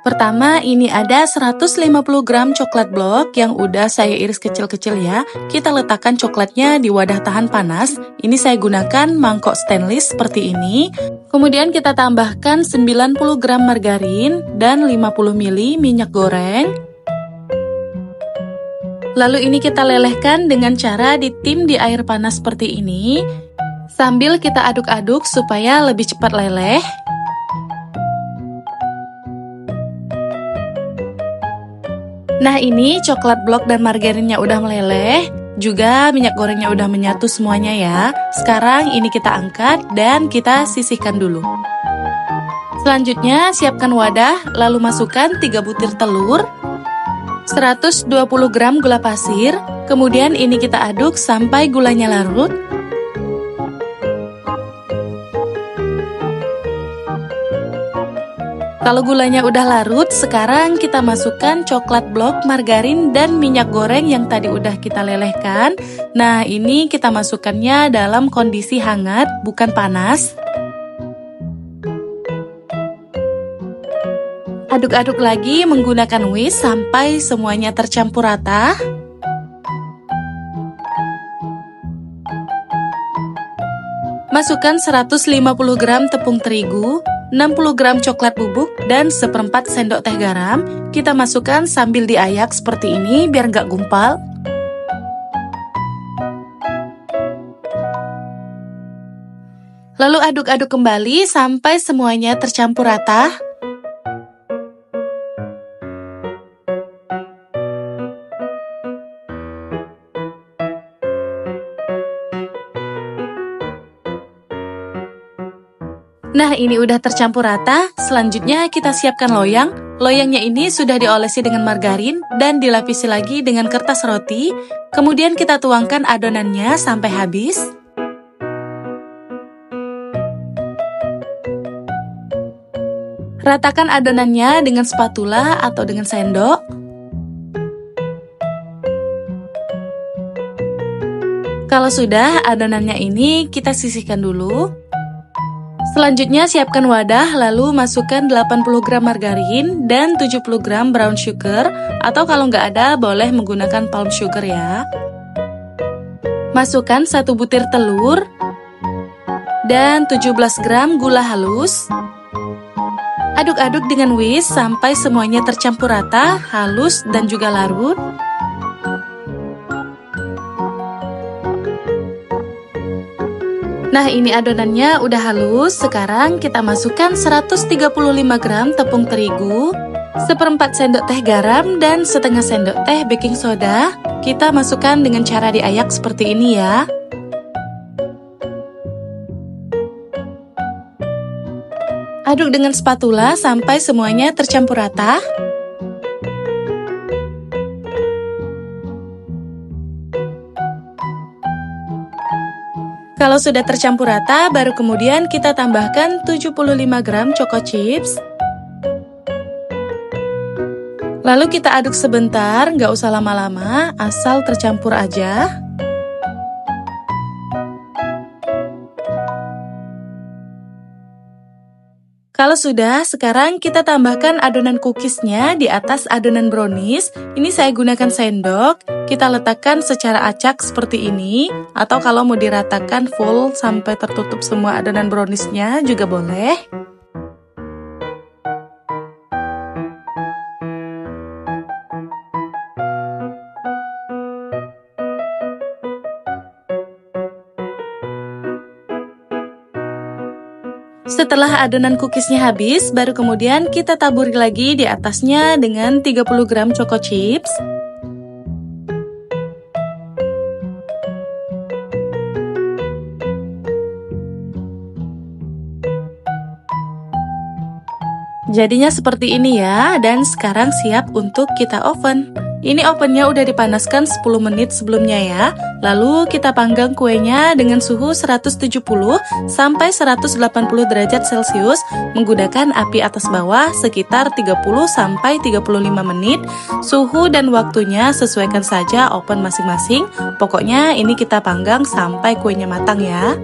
Pertama, ini ada 150 gram coklat blok yang udah saya iris kecil-kecil ya. Kita letakkan coklatnya di wadah tahan panas. Ini saya gunakan mangkok stainless seperti ini. Kemudian kita tambahkan 90 gram margarin dan 50 ml minyak goreng. Lalu ini kita lelehkan dengan cara ditim di air panas seperti ini. Sambil kita aduk-aduk supaya lebih cepat leleh. Nah ini coklat blok dan margarinnya udah meleleh, juga minyak gorengnya udah menyatu semuanya ya. Sekarang ini kita angkat dan kita sisihkan dulu. Selanjutnya siapkan wadah, lalu masukkan 3 butir telur, 120 gram gula pasir, kemudian ini kita aduk sampai gulanya larut. Kalau gulanya udah larut, sekarang kita masukkan coklat blok, margarin, dan minyak goreng yang tadi udah kita lelehkan. Nah, ini kita masukkannya dalam kondisi hangat, bukan panas. Aduk-aduk lagi menggunakan whisk sampai semuanya tercampur rata. Masukkan 150 gram tepung terigu, 60 gram coklat bubuk, dan seperempat sendok teh garam. Kita masukkan sambil diayak seperti ini biar nggak gumpal. Lalu aduk-aduk kembali sampai semuanya tercampur rata. Nah, ini udah tercampur rata. Selanjutnya kita siapkan loyang. Loyangnya ini sudah diolesi dengan margarin dan dilapisi lagi dengan kertas roti. Kemudian kita tuangkan adonannya sampai habis. Ratakan adonannya dengan spatula atau dengan sendok. Kalau sudah, adonannya ini kita sisihkan dulu. Selanjutnya siapkan wadah, lalu masukkan 80 gram margarin dan 70 gram brown sugar, atau kalau nggak ada boleh menggunakan palm sugar ya. Masukkan 1 butir telur dan 17 gram gula halus. Aduk-aduk dengan whisk sampai semuanya tercampur rata, halus dan juga larut. Nah ini adonannya udah halus, sekarang kita masukkan 135 gram tepung terigu, seperempat sendok teh garam, dan setengah sendok teh baking soda. Kita masukkan dengan cara diayak seperti ini ya. Aduk dengan spatula sampai semuanya tercampur rata. Kalau sudah tercampur rata, baru kemudian kita tambahkan 75 gram choco chips. Lalu kita aduk sebentar, nggak usah lama-lama, asal tercampur aja. Kalau sudah, sekarang kita tambahkan adonan cookiesnya di atas adonan brownies. Ini saya gunakan sendok, kita letakkan secara acak seperti ini. Atau kalau mau diratakan full sampai tertutup semua adonan browniesnya juga boleh. Setelah adonan cookiesnya habis, baru kemudian kita taburi lagi di atasnya dengan 30 gram choco chips. Jadinya seperti ini ya, dan sekarang siap untuk kita oven. Ini ovennya udah dipanaskan 10 menit sebelumnya ya. Lalu kita panggang kuenya dengan suhu 170 sampai 180 derajat Celcius menggunakan api atas bawah sekitar 30 sampai 35 menit. Suhu dan waktunya sesuaikan saja oven masing-masing. Pokoknya ini kita panggang sampai kuenya matang ya.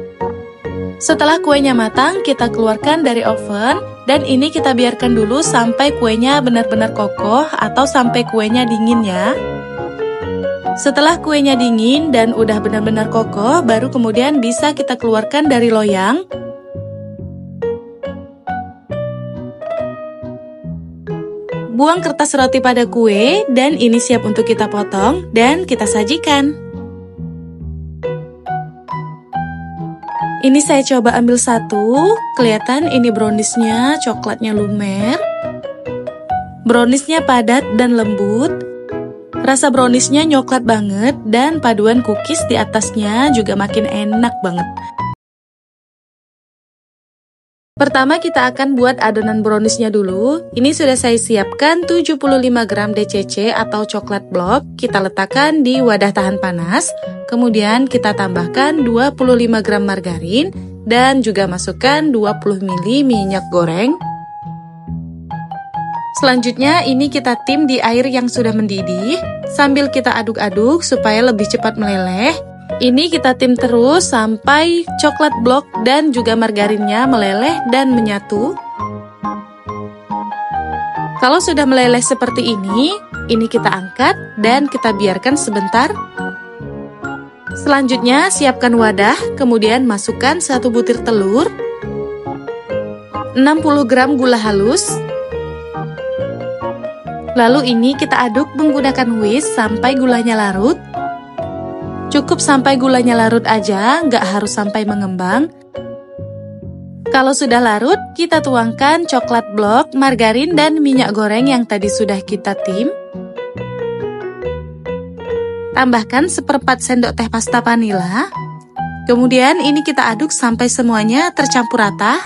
Setelah kuenya matang, kita keluarkan dari oven dan ini kita biarkan dulu sampai kuenya benar-benar kokoh atau sampai kuenya dingin ya. Setelah kuenya dingin dan udah benar-benar kokoh, baru kemudian bisa kita keluarkan dari loyang. Buang kertas roti pada kue dan ini siap untuk kita potong dan kita sajikan. Ini saya coba ambil satu, kelihatan ini browniesnya, coklatnya lumer. Browniesnya padat dan lembut. Rasa browniesnya nyoklat banget dan paduan cookies di atasnya juga makin enak banget. Pertama kita akan buat adonan browniesnya dulu. Ini sudah saya siapkan 75 gram DCC atau coklat blok. Kita letakkan di wadah tahan panas. Kemudian kita tambahkan 25 gram margarin dan juga masukkan 20 ml minyak goreng. Selanjutnya ini kita tim di air yang sudah mendidih sambil kita aduk-aduk supaya lebih cepat meleleh. Ini kita tim terus sampai coklat blok dan juga margarinnya meleleh dan menyatu. Kalau sudah meleleh seperti ini kita angkat dan kita biarkan sebentar. Selanjutnya siapkan wadah, kemudian masukkan 1 butir telur, 60 gram gula halus. Lalu ini kita aduk menggunakan whisk sampai gulanya larut. Cukup sampai gulanya larut aja, nggak harus sampai mengembang. Kalau sudah larut, kita tuangkan coklat blok, margarin, dan minyak goreng yang tadi sudah kita tim. Tambahkan 1/4 sendok teh pasta vanila. Kemudian ini kita aduk sampai semuanya tercampur rata.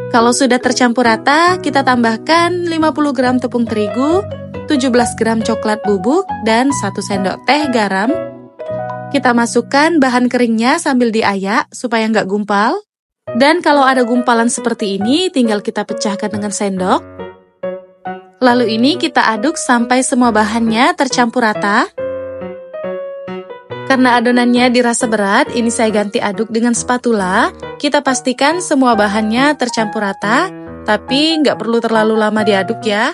Kalau sudah tercampur rata, kita tambahkan 50 gram tepung terigu, 17 gram coklat bubuk, dan 1 sendok teh garam. Kita masukkan bahan keringnya sambil diayak supaya nggak gumpal. Dan kalau ada gumpalan seperti ini, tinggal kita pecahkan dengan sendok. Lalu ini kita aduk sampai semua bahannya tercampur rata. Karena adonannya dirasa berat, ini saya ganti aduk dengan spatula. Kita pastikan semua bahannya tercampur rata, tapi nggak perlu terlalu lama diaduk ya.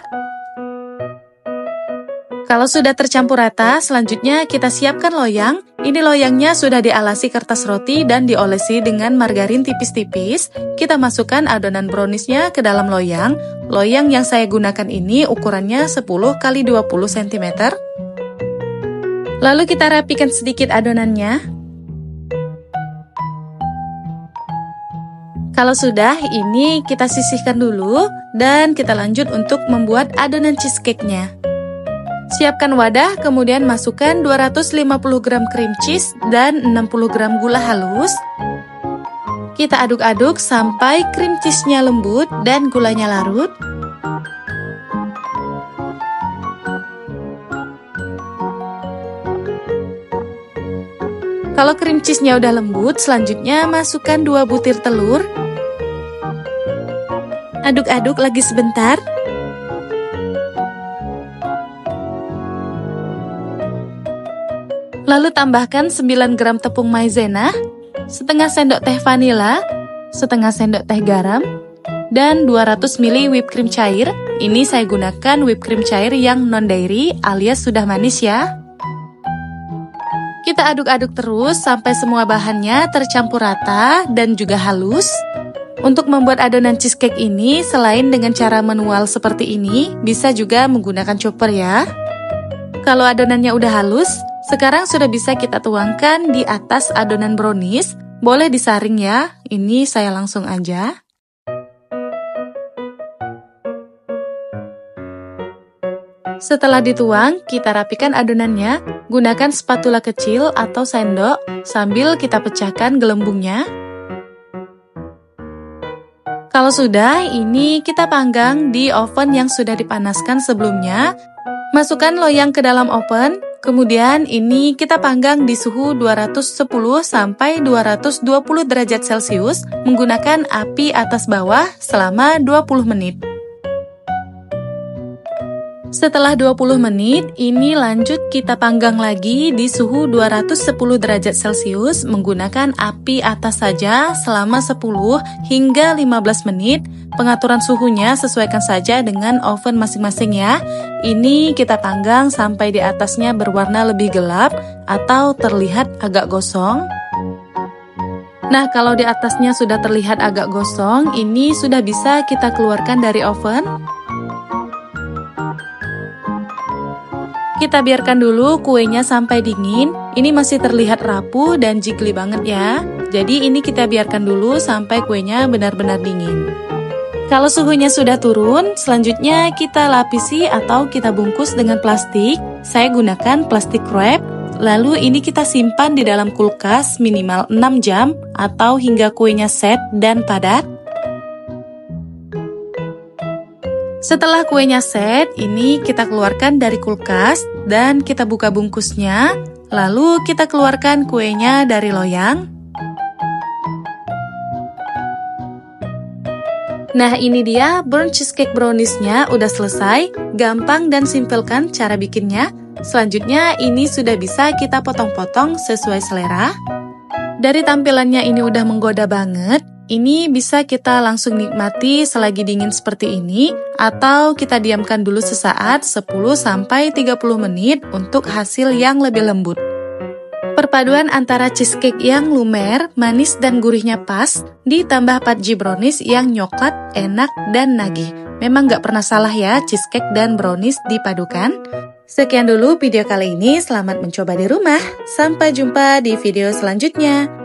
Kalau sudah tercampur rata, selanjutnya kita siapkan loyang. Ini loyangnya sudah dialasi kertas roti dan diolesi dengan margarin tipis-tipis. Kita masukkan adonan browniesnya ke dalam loyang. Loyang yang saya gunakan ini ukurannya 10 x 20 cm. Lalu kita rapikan sedikit adonannya. Kalau sudah, ini kita sisihkan dulu dan kita lanjut untuk membuat adonan cheesecake-nya. Siapkan wadah, kemudian masukkan 250 gram cream cheese dan 60 gram gula halus. Kita aduk-aduk sampai cream cheese-nya lembut dan gulanya larut. Kalau cream cheese-nya udah lembut, selanjutnya masukkan 2 butir telur. Aduk-aduk lagi sebentar. Lalu tambahkan 9 gram tepung maizena, setengah sendok teh vanila, setengah sendok teh garam, dan 200 ml whipped cream cair. Ini saya gunakan whipped cream cair yang non-dairy alias sudah manis ya. Kita aduk-aduk terus sampai semua bahannya tercampur rata dan juga halus. Untuk membuat adonan cheesecake ini, selain dengan cara manual seperti ini, bisa juga menggunakan chopper ya. Kalau adonannya udah halus, sekarang sudah bisa kita tuangkan di atas adonan brownies. Boleh disaring ya, ini saya langsung aja. Setelah dituang, kita rapikan adonannya. Gunakan spatula kecil atau sendok sambil kita pecahkan gelembungnya. Kalau sudah, ini kita panggang di oven yang sudah dipanaskan sebelumnya. Masukkan loyang ke dalam oven, kemudian ini kita panggang di suhu 210 sampai 220 derajat Celcius menggunakan api atas bawah selama 20 menit. Setelah 20 menit, ini lanjut kita panggang lagi di suhu 210 derajat Celcius menggunakan api atas saja selama 10 hingga 15 menit. Pengaturan suhunya sesuaikan saja dengan oven masing-masing ya. Ini kita panggang sampai di atasnya berwarna lebih gelap atau terlihat agak gosong. Nah, kalau di atasnya sudah terlihat agak gosong, ini sudah bisa kita keluarkan dari oven. Kita biarkan dulu kuenya sampai dingin. Ini masih terlihat rapuh dan jiggly banget ya. Jadi ini kita biarkan dulu sampai kuenya benar-benar dingin. Kalau suhunya sudah turun, selanjutnya kita lapisi atau kita bungkus dengan plastik. Saya gunakan plastik wrap. Lalu ini kita simpan di dalam kulkas minimal 6 jam atau hingga kuenya set dan padat. Setelah kuenya set, ini kita keluarkan dari kulkas dan kita buka bungkusnya. Lalu kita keluarkan kuenya dari loyang. Nah, ini dia burnt cheesecake brownies-nya udah selesai. Gampang dan simpel kan cara bikinnya? Selanjutnya ini sudah bisa kita potong-potong sesuai selera. Dari tampilannya ini udah menggoda banget. Ini bisa kita langsung nikmati selagi dingin seperti ini, atau kita diamkan dulu sesaat 10-30 menit untuk hasil yang lebih lembut. Perpaduan antara cheesecake yang lumer, manis dan gurihnya pas, ditambah Patji brownies yang nyoklat, enak, dan nagih. Memang gak pernah salah ya cheesecake dan brownies dipadukan. Sekian dulu video kali ini, selamat mencoba di rumah. Sampai jumpa di video selanjutnya.